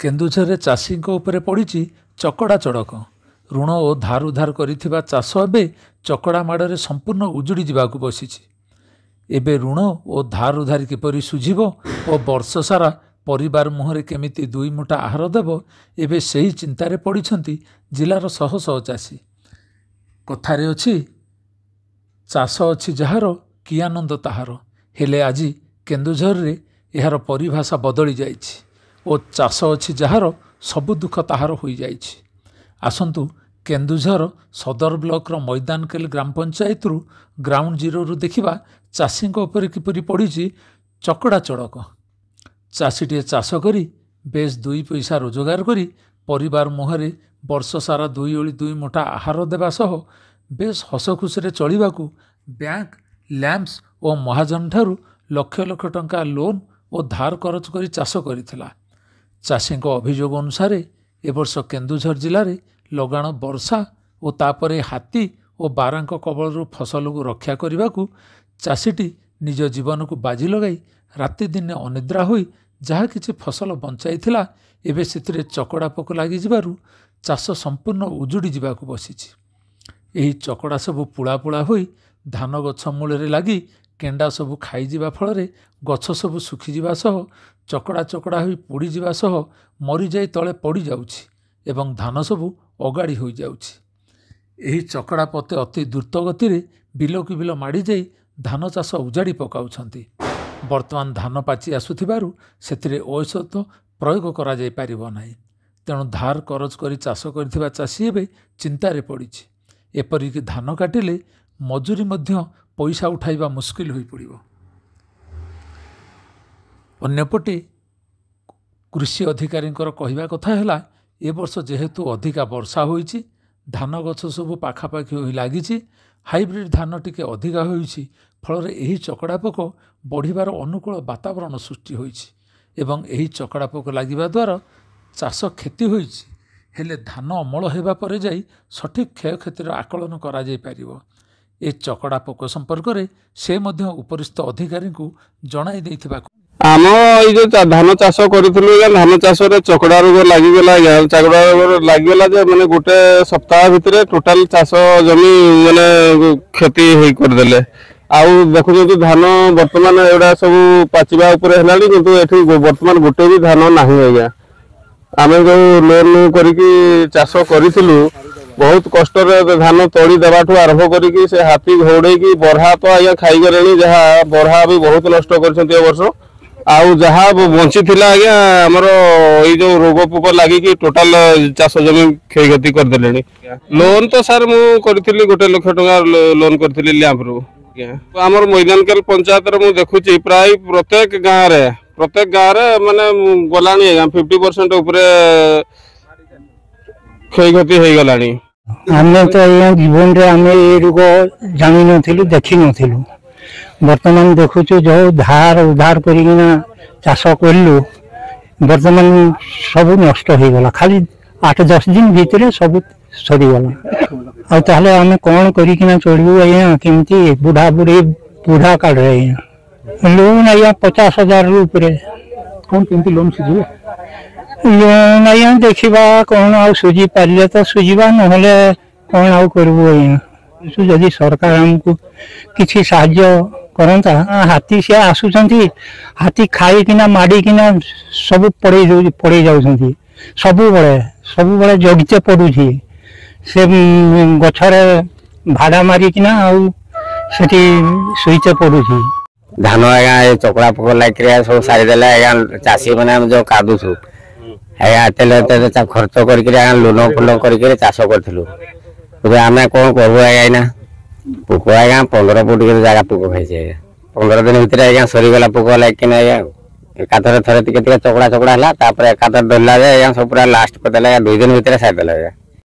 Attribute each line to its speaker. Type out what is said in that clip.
Speaker 1: केन्दुझर चाषी उपरे पड़ी चकड़ा चड़क ऋण और धार उधार करिथिबा चाष एबे चकड़ा माड़े संपूर्ण उजुड़ी जावाक बसी एबे ऋण और धार उधार किपरि सुझिबो और वर्ष सारा परिवार मुहरे केमिति दुई मुठा आहार देव एबे सही चिंतारे पड़िछंती जिलार शह शह चाषी। कथारे अछि चाष अछि जहार कि आनंद ताहार, हेले आज केन्दुझर रे एहार परिभाषा बदली जाइछि और चाष अछि जहार सबु दुख ताहार होई जाइछि। आसंतु केन्दुझर सदर ब्लॉक मैदानकेल ग्राम पंचायत रु ग्राउंड जीरो रु देखिबा चाषी उपर किपरि पड़ी चकड़ा चड़क। चाषीटे चाष करी बेस दुई पैसा रोजगार करी परिवार मुहरे वर्ष सारा दुई ओली दुई मुठा आहार देवा सह बेस हस खुशी चलिबाकू बैंक लैंप्स और महाजन ठारू लक्ष लक्ष टंका लोन और धार करज करी चाष करिथिला। चाषी अभियोग अनुसार ए वर्ष केन्दुझर जिले में लगाण वर्षा और तापरे हाथी और बारांक कबल फसल को रक्षा करने को चाषीटी निज जीवन को बाजी लगाई राति दिन अनिद्रा होई जहाँ किछि फसल बंचाई थिला एबे सिथिरे चकड़ा पोक लगी जिबारु चाष संपूर्ण उजुड़ी जावाक बसीछि। एही चकड़ा सबु पुला पुला होई धान गछ मूल लगी केंडा सबु खाई जिबा फल गछ सबु सुखी जिबा सह चकड़ा चकड़ा होई पोड़ी जिबा सह मरी जाई तले पड़ी जाउछि एवं धान सबु अगाड़ी हो जाउछि। एही चकड़ा पते अति द्रुत गति रे बिल की बिल माड़ी जाई धान चाष उजाड़ी पकाउछंती। वर्तमान धान पाची आसुथिबारु सेथिरे औषध प्रयोग करा जाई पारिबो नाही, तेणु धार करज करी चाष करथिबा चाषी एबे चिंतारे पड़िछि। एपरिक धान काटिले मजूरी मध्य पैसा उठाइबा मुस्किल होई पड़िबो। अन्यपटे कृषि अधिकारी कहवा कथा है ए वर्ष जेहेतु अधिका वर्षा होईछि धान गछ सब पाखापाखि होई लागिछि हाइब्रिड धान टिके अधिका होईछि फल एही चकड़ा पोक बढ़िबार अनुकूल वातावरण सृष्टि होईछि एवं एही चकड़ा पोक लागिबा द्वारा चाष क्षति होईछि हेले धान अमल हेबा परे जाई सठिक क्षयक्षतिर आकलन करा जाई पारिबो। ए चकड़ा पोक संपर्क में से मध्य उपरिस्थ अधिकारी को जणाई दैथिबा
Speaker 2: आम ये धान चाष करूँ धान चाष चकड़ा रोग लगिगला चकड़ा रोग लगिगला माने गोटे सप्ताह भितर टोटाल चाष जमी माने क्षति करदे आउ देखुं धान बर्तमान एटा सब पाचिबा उपरे हेलानी किंतु एठी बर्तमान गोटे भी धान नाही आज्ञा आम जो लोन करिकी चाष करिथिलु बहुत कष्ट धान तड़ी देवाठू आरंभ करिकी से हाथी घोड़े बरहा तो आज्ञा खाईगले जहाँ बरहा भी बहुत नष्ट कर वर्ष आउ जहाँ बंची थिला आज्ञा आमर ये जो रोग पोक लगिकी टोटाल चाष जमी क्षयक्षति करदे। लोन तो सार मु करी गोटे लाख टंका लोन करी लैंप रु आमर मैदानकेल पंचायत मु देखुची प्राय प्रत्येक गाँव रे माने गलानी 50% उपरे क्षयक्षति हो गलानी।
Speaker 3: आम तो जीवन रे आम ये रोग जानी नथिलु देखि नथिलु वर्तमान देखुचु जो धार उधार करिना चाष करलु वर्तमान सब नष्ट हो गला खाली 8-10 दिन भीतर सब सरीगला आने आम कौन करिकिना चलू आज्ञा केमती बुढ़ा बुढ़ी बुढ़ा काढ़ लोन आज्ञा 50,000 ऊपर कौन केमती लोन सुझे लोन आज्ञा देखा कौन आ सुझी पारे तो सुझा नहले कौन आउ करूँ आज्ञा जदि सरकार आमको किसी साहाय्य करता हाथी से आसुचंती हाथी खाईकिना माड़ीकिना सब पड़े जाउछंती सब बड़े जगिते पड़ुछि से गछरे भाड़ा मारिकिना आउ सेठी सुईते पड़ुछि।
Speaker 4: धान आज्ञा चकड़ा पोक लाइक सब सारीदे आज्ञा चाषी मैंने जो कादुछु आज्ञा एते खर्च कर लोन फोन कर चाष करूँ आम कौन करूँ आज्ञा पोक आज्ञा 15 फुट जगह पोक खाई 15 दिन भितर आज्ञा सरीगला पोक लागिना आज्ञा एकाथर थे चकड़ा चकड़ा है एकाथर धरला आज्ञा सब पूरा लास्ट करदे 2 दिन भितर सारीदेला आज्ञा।